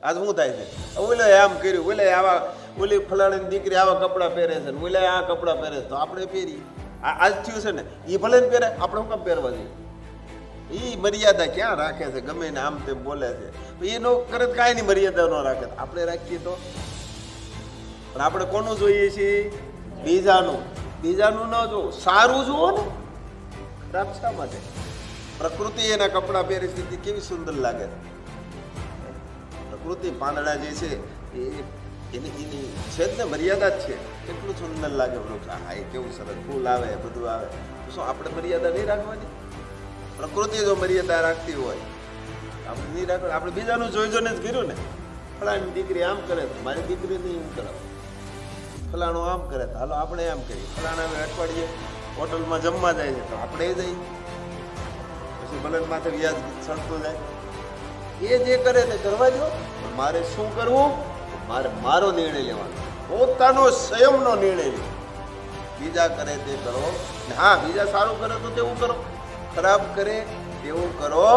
આજ શું થાય છે? ઓલે આમ કર્યું, ઓલે આવા, ઓલી ફલાણીની દીકરી આવા કપડાં પહેરે છે, ઓલે આ કપડાં પહેરે છે, તો આપણે પહેરી. આજ થયું છે ને, એ ભલે ને પહેરે, આપણે શું કામ પહેરવા જોઈએ? એ મર્યાદા ક્યાં રાખે છે? ગમે ને આમ તેમ બોલે છે, એ નો કરે કાંઈ નહીં, મર્યાદા ન રાખે. આપણે રાખીએ તો પણ આપણે કોનું જોઈએ છીએ? બીજાનું. બીજાનું ન જોવું, સારું જુઓ ને. ખરાબ શા માટે? પ્રકૃતિ એના કપડાં પહેરે છે, કેવી સુંદર લાગે છે. પ્રકૃતિ પાંદડા જે છે એની છે જ ને, મર્યાદા જ છે. કેટલું સુંદર લાગે વૃક્ષ. હા, એ કેવું સરસ ફૂલ આવે, બધું આવે. શું આપણે મર્યાદા નહીં રાખવાની? પ્રકૃતિ જો મર્યાદા રાખતી હોય આપણે નહીં રાખવા. આપણે બીજાનું જોઈ જોઈને જ કર્યું ને. ફલાણી દીકરી આમ કરે તો મારી દીકરી નહીં એમ કરે, ફલાણું આમ કરે તો હાલો આપણે આમ કરીએ. ફલાણા અઠવાડિયે હોટલમાં જમવા જાય છે તો આપણે એ જઈએ. પછી બલન માથે વ્યાજ સડતું જાય. એ જે કરે તે કરવા દો. મારે શું કરવું? મારે મારો નિર્ણય લેવાનો, પોતાનો સંયમનો નિર્ણય લે. બીજા કરે તે કરો. હા, બીજા સારું કરે તો તેવું કરો, ખરાબ કરે તેવું કરો